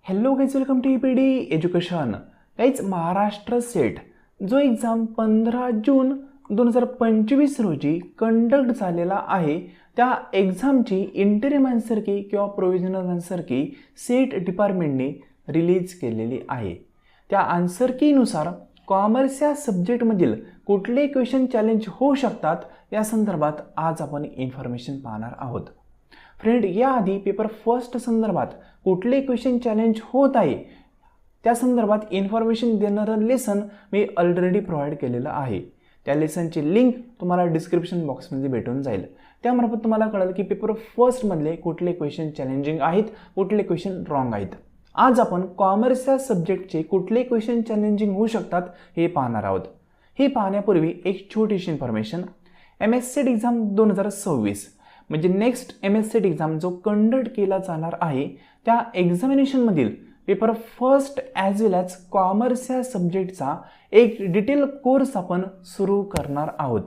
Hello guys, welcome to EPD education. Guys, Maharashtra SET जो exam 15 June 2025 रोजी conduct झालेला आहे, त्या एक्झामची इंटरिम आन्सर की किंवा प्रोव्हिजनल आन्सर की सेट डिपार्टमेंटने रिलीज केलेली आहे. त्या आन्सर कीनुसार कॉमर्स या सब्जेक्टमधील कुठले क्वेश्चन चॅलेंज होऊ शकतात या संदर्भात आज आपण इन्फॉर्मेशन पाहणार आहोत. फ्रेंड, याआधी पेपर फर्स्ट संदर्भात कुठले क्वेश्चन चॅलेंज होत आहे त्या संदर्भात इन्फॉर्मेशन देणारं लेसन मी ऑलरेडी प्रोव्हाइड केलेलं आहे. त्या लेसनची लिंक तुम्हाला डिस्क्रिप्शन बॉक्समध्ये भेटून जाईल. त्यामार्फत तुम्हाला कळेल की पेपर फर्स्टमधले कुठले क्वेश्चन चॅलेंजिंग आहेत, कुठले क्वेश्चन रॉंग आहेत. आज आपण कॉमर्स या सब्जेक्टचे कुठले क्वेश्चन चॅलेंजिंग होऊ शकतात हे पाहणार आहोत. हे पाहण्यापूर्वी एक छोटीशी इन्फॉर्मेशन. MS सेट एक्झाम 2026 म्हणजे नेक्स्ट MS सेट एक्झाम जो कंडक्ट केला जाणार आहे, त्या एक्झामिनेशनमधील पेपर फर्स्ट ॲज वेल ॲज कॉमर्स या सब्जेक्टचा एक डिटेल कोर्स आपण सुरू करणार आहोत.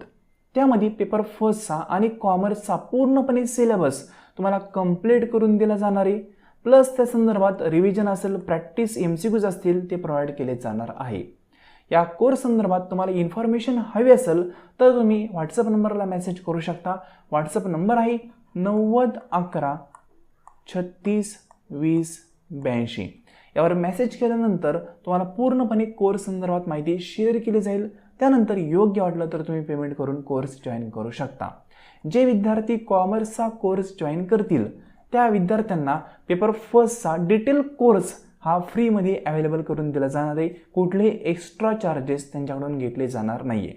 त्यामध्ये पेपर फर्स्टचा आणि कॉमर्सचा पूर्णपणे सिलेबस तुम्हाला कंप्लीट करून दिला जाणार आहे. प्लस त्या संदर्भात रिव्हिजन असेल, प्रॅक्टिस MCQs असतील ते प्रोव्हाइड केले जाणार आहे. या कोर्स संदर्भात तुम्हाला इन्फॉर्मेशन हवी असेल तर तुम्ही व्हॉट्सअप नंबरला मेसेज करू शकता. व्हॉट्सअप नंबर आहे 9011 36 20 82. यावर मेसेज केल्यानंतर तुम्हाला पूर्णपणे कोर्स संदर्भात माहिती शेअर केली जाईल. त्यानंतर योग्य वाटलं तर तुम्ही पेमेंट करून कोर्स जॉईन करू शकता. जे विद्यार्थी कॉमर्सचा कोर्स जॉईन करतील त्या विद्यार्थ्यांना पेपर फर्स्टचा डिटेल कोर्स हा फ्रीमध्ये अवेलेबल करून दिला जाणार आहे. कुठलेही एक्स्ट्रा चार्जेस त्यांच्याकडून घेतले जाणार नाही आहे.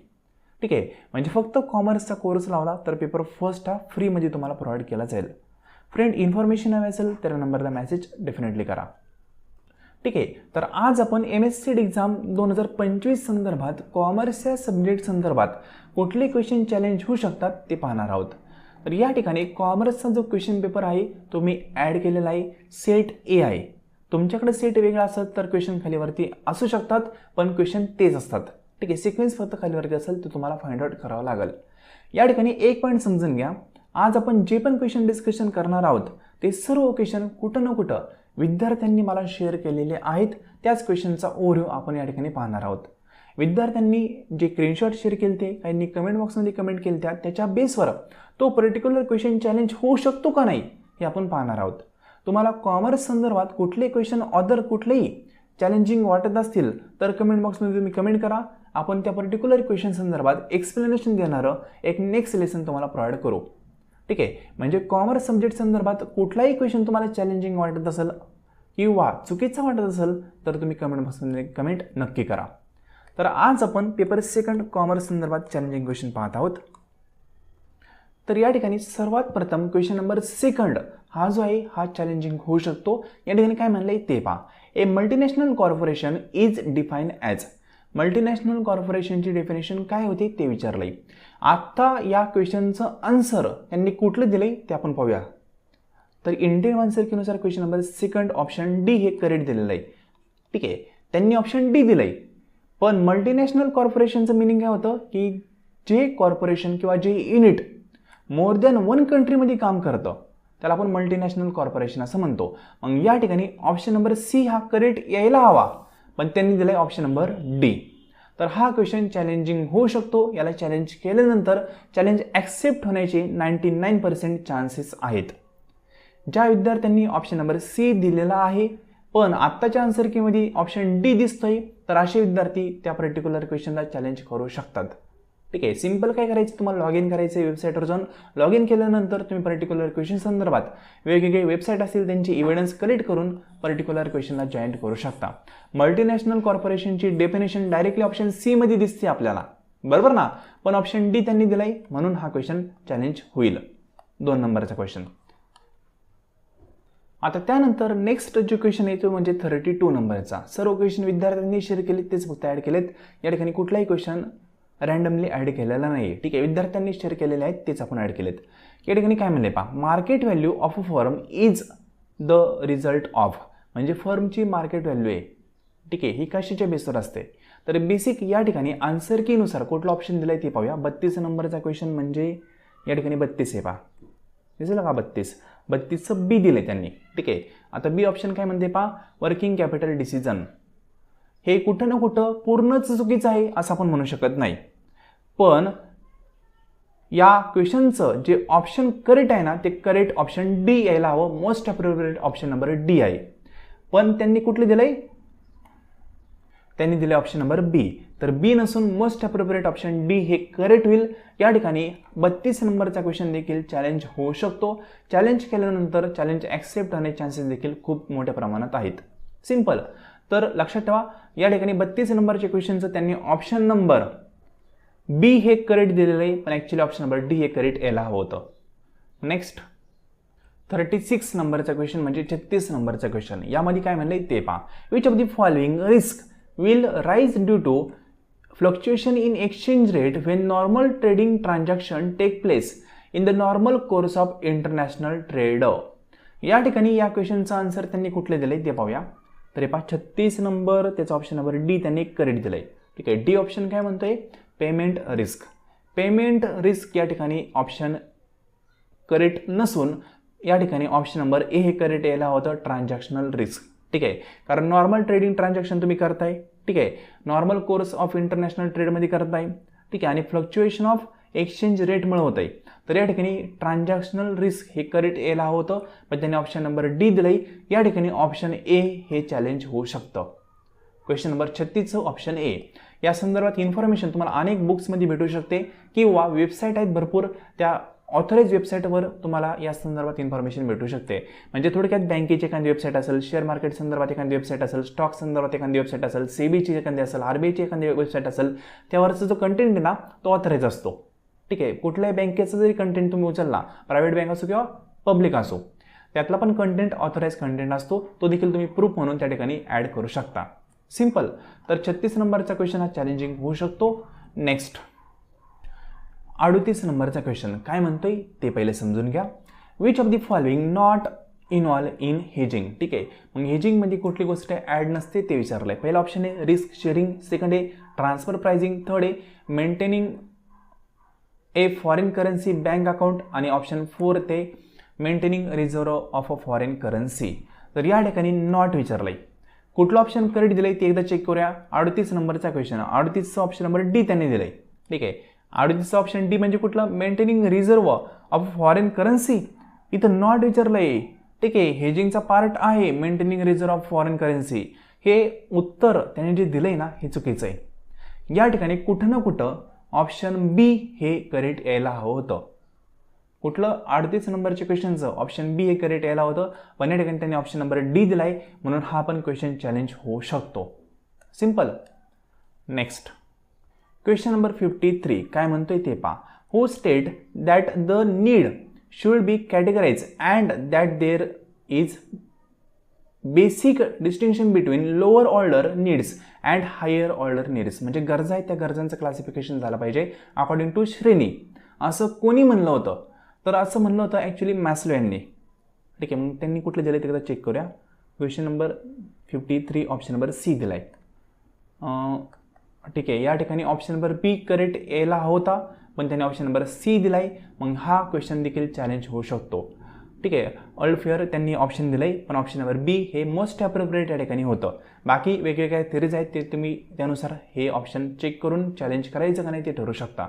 ठीक आहे, म्हणजे फक्त कॉमर्सचा कोर्स लावला तर पेपर फर्स्ट हा फ्रीमध्ये तुम्हाला प्रोव्हाइड केला जाईल. फ्रेंड, इन्फॉर्मेशन हवी असेल तर नंबरला मेसेज डेफिनेटली करा. ठीक आहे, तर आज आपण MS सेट एक्झाम 2025 संदर्भात कॉमर्स या सब्जेक्ट संदर्भात कुठले क्वेश्चन चॅलेंज होऊ शकतात ते पाहणार आहोत. तर या ठिकाणी कॉमर्सचा जो क्वेश्चन पेपर आहे तो मी ॲड केलेला आहे, सेट A आहे. तुमच्याकडे सेट वेगळा असेल तर क्वेश्चन खालीवरती असू शकतात, पण क्वेश्चन तेच असतात. ठीक आहे, सिक्वेन्स फक्त खालीवरती असेल तर तुम्हाला फाइंड आउट करावं लागेल. या ठिकाणी एक पॉईंट समजून घ्या. आज आपण जे पण क्वेश्चन डिस्कशन करणार आहोत ते सर्व क्वेश्चन कुठं ना कुठं विद्यार्थ्यांनी मला शेअर केलेले आहेत. त्याच क्वेश्चनचा ओव्हरव्ह्यू आपण या ठिकाणी पाहणार आहोत. विद्यार्थ्यांनी जे स्क्रीनशॉट शेअर केले ते, काहींनी कमेंट बॉक्समध्ये कमेंट केले त्याच्या बेसवर तो पर्टिक्युलर क्वेश्चन चॅलेंज होऊ शकतो का नाही हे आपण पाहणार आहोत. तुम्हाला कॉमर्स संदर्भात कुठले क्वेश्चन अदर कुठलेही चॅलेंजिंग वाटत असतील तर कमेंट बॉक्समध्ये तुम्ही कमेंट करा. आपण त्या पर्टिक्युलर क्वेश्चन संदर्भात एक्सप्लेनेशन देणारं एक नेक्स्ट लेसन तुम्हाला प्रोव्हाइड करू. ठीक आहे, म्हणजे कॉमर्स सब्जेक्ट संदर्भात कुठलाही क्वेश्चन तुम्हाला चॅलेंजिंग वाटत असेल किंवा चुकीचा वाटत असेल तर तुम्ही कमेंट बॉक्समध्ये कमेंट नक्की करा. तर आज आपण पेपर सेकंड कॉमर्स संदर्भात चॅलेंजिंग क्वेश्चन पाहत आहोत. तर या ठिकाणी सर्वात प्रथम क्वेश्चन नंबर सेकंड हा जो आहे हा चॅलेंजिंग होऊ शकतो. या ठिकाणी काय म्हणलंय ते पहा. A multinational corporation is define as. Multinational कॉर्पोरेशनची डेफिनेशन काय होती ते विचारलंय. आता या क्वेश्चनचं आन्सर त्यांनी कुठलं दिलंय ते आपण पाहूया. तर इंडियन आन्सर कीनुसार question number second option D हे करेक्ट दिलेलं आहे. ठीक आहे, त्यांनी ऑप्शन डी दिलंय. पण मल्टीनॅशनल कॉर्पोरेशनचं मिनिंग काय होतं की जे कॉर्पोरेशन किंवा जे युनिट मोर दॅन वन कंट्रीमध्ये काम करतं त्याला आपण मल्टीनॅशनल कॉर्पोरेशन असं म्हणतो. मग या ठिकाणी ऑप्शन नंबर सी हा करेक्ट यायला हवा, पण त्यांनी दिलाय ऑप्शन नंबर डी. तर हा क्वेश्चन चॅलेंजिंग होऊ शकतो. याला चॅलेंज केल्यानंतर चॅलेंज ॲक्सेप्ट होण्याचे 99% चान्सेस आहेत. ज्या विद्यार्थ्यांनी ऑप्शन नंबर सी दिलेला आहे पण आत्ताच्या आन्सर कीमध्ये ऑप्शन डी दिसतोय तर असे विद्यार्थी त्या पर्टिक्युलर क्वेश्चनला चॅलेंज करू शकतात. ठीक आहे, सिंपल काय करायचं, तुम्हाला लॉग इन करायचं आहे वेबसाईटवर जाऊन. लॉग इन केल्यानंतर तुम्ही पर्टिक्युलर क्वेश्चन संदर्भात वेगवेगळे वेबसाईट असतील त्यांची इव्हिडन्स कलेक्ट करून पर्टिक्युलर क्वेश्चनला जॉईन करू शकता. मल्टीनॅशनल कॉर्पोरेशनची डेफिनेशन डायरेक्टली ऑप्शन सी मध्ये दिसते आपल्याला, बरोबर ना. पण ऑप्शन डी त्यांनी दिलाय म्हणून हा क्वेश्चन चॅलेंज होईल. 2 नंबरचा क्वेश्चन. आता त्यानंतर नेक्स्ट जो क्वेश्चन आहे तो म्हणजे 32 नंबरचा. सर्व क्वेश्चन विद्यार्थ्यांनी शेअर केलेत तेच फक्त ॲड केलेत. या ठिकाणी कुठलाही क्वेश्चन रँडमली ॲड केलेला नाही. ठीक आहे, विद्यार्थ्यांनी शेअर केलेले आहेत तेच आपण ॲड केलेत. या ठिकाणी काय म्हणले पहा. Market value of a firm is the result of. म्हणजे फर्मची मार्केट व्हॅल्यू आहे. ठीक आहे, ही कशाच्या बेसवर असते तर बेसिक. या ठिकाणी आन्सर कीनुसार कुठला ऑप्शन दिलाय ते पाहूया. 32 नंबरचा क्वेश्चन म्हणजे या ठिकाणी 32 आहे पहा, दिसेल का 32. 32चं बी दिले त्यांनी. ठीक आहे, आता बी ऑप्शन काय म्हणते पहा, वर्किंग कॅपिटल डिसिजन. हे कुठं ना कुठं पूर्णच चुकीचं आहे असं आपण म्हणू शकत नाही, पण या क्वेश्चनचं जे ऑप्शन करेक्ट आहे ना ते करेक्ट ऑप्शन डी यायला हवं. Most appropriate option number D आहे, पण त्यांनी कुठले दिलंय, त्यांनी दिले ऑप्शन नंबर बी. तर बी नसून मोस्ट अप्रोप्रिएट ऑप्शन डी हे करेक्ट होईल. या ठिकाणी 32 नंबरचा क्वेश्चन देखील चॅलेंज होऊ शकतो. चॅलेंज केल्यानंतर चॅलेंज ॲक्सेप्ट होण्याचे चान्सेस देखील खूप मोठ्या प्रमाणात आहेत. सिंपल. तर लक्षात ठेवा, या ठिकाणी 32 नंबरच्या क्वेश्चनचं त्यांनी ऑप्शन नंबर बी हे करेक्ट दिलेलं आहे, पण ॲक्च्युली ऑप्शन नंबर डी हे करेक्ट यायला हवं होतं. नेक्स्ट 36 नंबरचा क्वेश्चन म्हणजे 36 नंबरचा क्वेश्चन. यामध्ये काय म्हणलंय ते पहा. Which of the following risk will rise due to fluctuation in exchange rate when normal trading transaction take place in the normal course of international trade. या ठिकाणी या क्वेश्चनचा आन्सर त्यांनी कुठले दिले ते पाहूया. तर पहा 36 नंबर, त्याचा ऑप्शन नंबर डी त्यांनी करेक्ट दिलाय. ठीक आहे, डी ऑप्शन काय म्हणतोय, पेमेंट रिस्क. पेमेंट रिस्क या ठिकाणी ऑप्शन करेक्ट नसून या ठिकाणी ऑप्शन नंबर ए हे करेक्ट यायला होतं, ट्रान्झॅक्शनल रिस्क. ठीक आहे, कारण नॉर्मल ट्रेडिंग ट्रान्झॅक्शन तुम्ही करताय. ठीक आहे, नॉर्मल कोर्स ऑफ इंटरनॅशनल ट्रेडमध्ये करताय. ठीक आहे, आणि फ्लक्च्युएशन ऑफ एक्सचेंज रेटमुळे होत आहे. तर या ठिकाणी ट्रान्झॅक्शनल रिस्क हे करेक्ट यायला होतं, पण त्यांनी ऑप्शन नंबर डी दिलंय. या ठिकाणी ऑप्शन ए हे चॅलेंज होऊ शकतं. Question number 36 option A. या संदर्भात इन्फॉर्मेशन तुम्हाला अनेक बुक्समध्ये भेटू शकते किंवा वेबसाईट आहेत भरपूर, त्या ऑथराईज वेबसाईटवर तुम्हाला या संदर्भात इन्फॉर्मेशन भेटू शकते. म्हणजे थोडक्यात बँकेची एखादी वेबसाईट असेल, शेअर मार्केट संदर्भात एखादी वेबसाईट असेल, स्टॉक संदर्भात एखादी वेबसाईट असेल, सेबीची एखादी असेल, आरबीआयची एखादी वेबसाईट असेल, त्यावरचा जो कंटेंट आहे ना तो ऑथराईज असतो. ठीक आहे, कुठल्याही बँकेचा जरी कंटेंट तुम्ही उचलला, प्रायव्हेट बँक असो किंवा पब्लिक असो, त्यातला पण कंटेंट ऑथराईज कंटेंट असतो, तो देखील तुम्ही प्रूफ म्हणून त्या ठिकाणी ॲड करू शकता. सिंपल. तर 36 नंबरचा क्वेश्चन हा चॅलेंजिंग होऊ शकतो. नेक्स्ट 38 नंबरचा क्वेश्चन काय म्हणतोय ते पहिले समजून घ्या. Which of the following not involve in hedging. ठीक आहे, मग हेजिंगमध्ये कुठली गोष्ट ॲड नसते ते विचारलं आहे. पहिला ऑप्शन आहे रिस्क शेअरिंग, सेकंड आहे ट्रान्सफर प्राइसिंग, थर्ड आहे maintaining a foreign currency bank account, आणि ऑप्शन 4 ते maintaining reserve of a foreign currency. तर या ठिकाणी नॉट विचारलं आहे. कुठलं ऑप्शन करेक्ट दिलंय ते एकदा चेक करूया. 38 नंबरचा क्वेश्चन, 38चा ऑप्शन नंबर डी त्यांनी दिलाय. ठीक आहे, 38चा ऑप्शन डी म्हणजे कुठलं, maintaining reserve of foreign currency. इथं नॉट विचारलंय. ठीक आहे, हेजिंगचा पार्ट आहे maintaining reserve of foreign currency. हे उत्तर त्याने जे दिलंय ना हे चुकीचं आहे. या ठिकाणी कुठं ना कुठं ऑप्शन बी हे करेक्ट यायला हवं होतं. कुठलं, 38 नंबरच्या क्वेश्चनचं ऑप्शन बी हे करेक्ट यायला होतं, पण या ठिकाणी त्यांनी ऑप्शन नंबर डी दिलाय, म्हणून हा पण क्वेश्चन चॅलेंज होऊ शकतो. सिंपल. नेक्स्ट क्वेश्चन नंबर 53 काय म्हणतोय ते पहा. Who state that the need should be categorise and that there is basic distinction between lower order needs and higher order needs. म्हणजे गरजा आहेत त्या गरजांचं क्लासिफिकेशन झालं पाहिजे अकॉर्डिंग टू श्रेणी. असं कोणी म्हणलं होतं, तर असं म्हणलं होतं ॲक्च्युली मॅस्लो यांनी. ठीक आहे, मग त्यांनी कुठले दिले ते एकदा चेक करूया. Question number 53 option number C दिलाय. ठीक आहे, या ठिकाणी ऑप्शन नंबर बी करेक्ट यायला होता, पण त्यांनी ऑप्शन नंबर सी दिलाय. मग हा क्वेश्चन देखील चॅलेंज होऊ शकतो. ठीक आहे, ऑल फेअर त्यांनी ऑप्शन दिलंय, पण ऑप्शन नंबर बी हे मोस्ट अप्रोप्रिएट या ठिकाणी होतं. बाकी वेगवेगळ्या थिअरीज आहेत ते तुम्ही त्यानुसार हे ऑप्शन चेक करून चॅलेंज करायचं का नाही ते ठरवू शकता.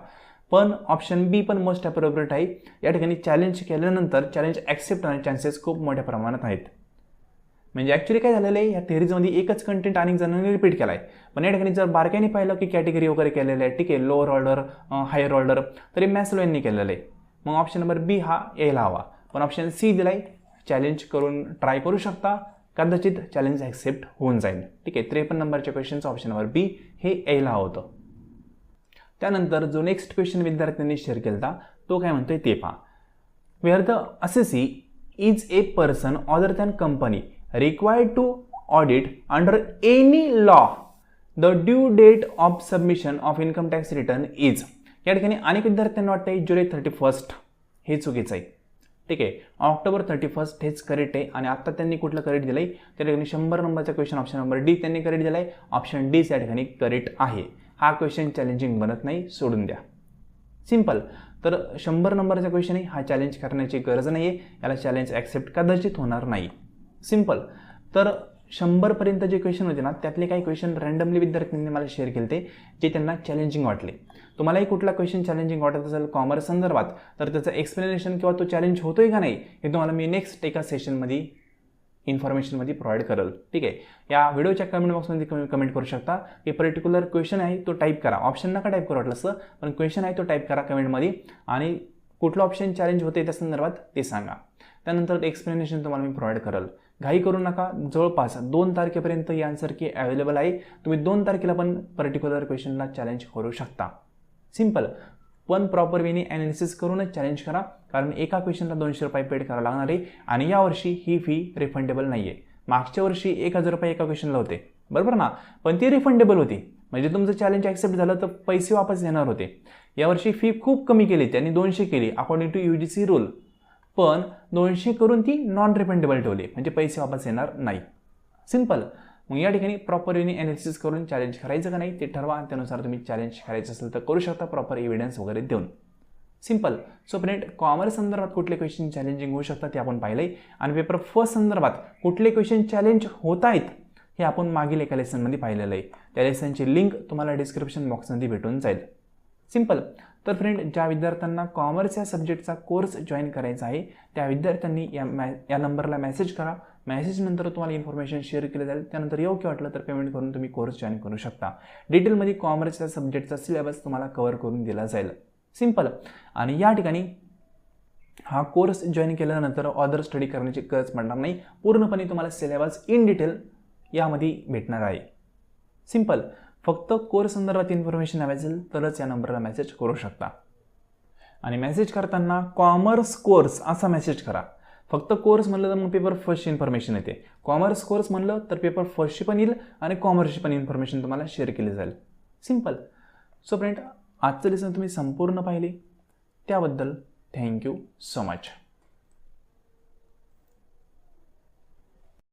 पण ऑप्शन बी पण मोस्ट अप्रोप्रिएट आहे. या ठिकाणी चॅलेंज केल्यानंतर चॅलेंज ॲक्सेप्ट होण्याचे चान्सेस खूप मोठ्या प्रमाणात आहेत. म्हणजे ॲक्च्युली काय झालेलं आहे, या थिअरीजमध्ये एकच कंटेंट अनेक जणांनी रिपीट केला आहे, पण या ठिकाणी जर बारकाईने पाहिलं की कॅटेगरी वगैरे केलेलं आहे. ठीक आहे, लोअर ऑर्डर हायर ऑर्डर तरी मॅस्लो यांनी केलेलं आहे. मग ऑप्शन नंबर बी हा यायला हवा, पण ऑप्शन सी दिलाय. चॅलेंज करून ट्राय करू शकता, कदाचित चॅलेंज ॲक्सेप्ट होऊन जाईल. ठीक आहे, 53 नंबरच्या क्वेश्चनचं ऑप्शन नंबर बी हे यायला होतं. त्यानंतर जो नेक्स्ट क्वेश्चन विद्यार्थ्यांनी शेअर केला तो काय म्हणतोय ते पहा. Where the assessee is a person other than company required to audit under any law, the due date of submission of income tax return is. या ठिकाणी अनेक विद्यार्थ्यांना वाटतंय जुलै 31 हे चुकीचं आहे. ठीक आहे, ऑक्टोबर 31 हेच करेक्ट आहे, आणि आता त्यांनी कुठलं करेक्ट दिलंय त्या ठिकाणी 100 नंबरचा क्वेश्चन ऑप्शन नंबर डी त्यांनी करेक्ट दिलाय. ऑप्शन डी या ठिकाणी करेक्ट आहे. हा क्वेश्चन चॅलेंजिंग बनत नाही, सोडून द्या. सिंपल. तर 100 नंबरचा क्वेश्चन आहे, हा चॅलेंज करण्याची गरज नाही आहे, याला चॅलेंज ॲक्सेप्ट कदाचित होणार नाही. सिम्पल. तर 100पर्यंत जे क्वेश्चन होते ना, त्यातले काही क्वेश्चन रँडमली विद्यार्थ्यांनी मला शेअर केले ते, जे त्यांना चॅलेंजिंग वाटले. तुम्हालाही कुठला क्वेश्चन चॅलेंजिंग वाटत असेल कॉमर्स संदर्भात, तर त्याचं एक्सप्लेनेशन किंवा तो चॅलेंज होतोय का नाही हे तुम्हाला मी नेक्स्ट एका सेशनमध्ये इन्फॉर्मेशनमध्ये प्रोव्हाइड करेल. ठीक आहे. या व्हिडिओच्या कमेंट बॉक्समध्ये कमेंट करू शकता की पर्टिक्युलर क्वेश्चन आहे तो टाईप करा. ऑप्शन नका टाईप करू वाटलं असतं, पण क्वेश्चन आहे तो टाईप करा कमेंटमध्ये आणि कुठलं ऑप्शन चॅलेंज होते त्या संदर्भात ते सांगा. त्यानंतर एक्सप्लेनेशन तुम्हाला मी प्रोव्हाइड करेल. घाई करू नका. जवळपास 2 तारखेपर्यंत ही आन्सर की अवेलेबल आहे. तुम्ही 2 तारखेला पण पर्टिक्युलर क्वेश्चनला चॅलेंज करू शकता. सिम्पल. पण प्रॉपर वेने ॲनालिसिस करूनच चॅलेंज करा, कारण एका क्वेश्चनला 200 रुपये पेड करावं लागणार आहे आणि यावर्षी ही फी रिफंडेबल नाही आहे. मागच्या वर्षी 1000 रुपये एका क्वेश्चनला होते, बरोबर ना, पण ती रिफंडेबल होती. म्हणजे तुमचं चॅलेंज ॲक्सेप्ट झालं तर पैसे वापस येणार होते. यावर्षी फी खूप कमी केली, त्यांनी 200 केली अकॉर्डिंग टू UGC रूल, पण 200 करून ती नॉन रिफंडेबल ठेवली, म्हणजे पैसे वापस येणार नाही. सिम्पल. मग या ठिकाणी प्रॉपर वेने ॲनालिसिस करून चॅलेंज करायचं का नाही ते ठरवा आणि त्यानुसार तुम्ही चॅलेंज करायचं असेल तर करू शकता, प्रॉपर एव्हिडन्स वगैरे देऊन. सिम्पल. सो फ्रेंड, कॉमर्स संदर्भात कुठले क्वेश्चन चॅलेंजिंग होऊ शकतात ते आपण पाहिलंय आणि पेपर फर्स्ट संदर्भात कुठले क्वेश्चन चॅलेंज होत आहेत हे आपण मागील एका लेसनमध्ये पाहिलेलं आहे. त्या लेसनची लिंक तुम्हाला डिस्क्रिप्शन बॉक्समध्ये भेटून जाईल. सिम्पल. तर फ्रेंड, ज्या विद्यार्थ्यांना कॉमर्स या सब्जेक्टचा कोर्स जॉईन करायचा आहे त्या विद्यार्थ्यांनी या नंबरला मेसेज करा. मेसेजनंतर तुम्हाला इन्फॉर्मेशन शेअर केलं जाईल. त्यानंतर योग्य वाटलं तर पेमेंट करून तुम्ही कोर्स जॉईन करू शकता. डिटेलमध्ये कॉमर्सच्या सब्जेक्टचा सिलेबस तुम्हाला कव्हर करून दिला जाईल. सिम्पल. आणि या ठिकाणी हा कोर्स जॉईन केल्यानंतर अदर स्टडी करण्याची गरज पडणार नाही. पूर्णपणे तुम्हाला सिलेबस इन डिटेल यामध्ये भेटणार आहे. सिम्पल. फक्त कोर्स संदर्भात इन्फॉर्मेशन हवी असेल तरच या नंबरला मेसेज करू शकता. आणि मेसेज करताना कॉमर्स कोर्स असा मेसेज करा. फक्त कोर्स म्हणलं तर मग पेपर फर्स्टची इन्फॉर्मेशन येते. कॉमर्स कोर्स म्हणलं तर पेपर फर्स्टची पण येईल आणि कॉमर्सची पण इन्फॉर्मेशन तुम्हाला शेअर केली जाईल. सिम्पल. सो फ्रेंड, आजचं लेसन तुम्ही संपूर्ण पाहिले त्याबद्दल थँक्यू सो मच.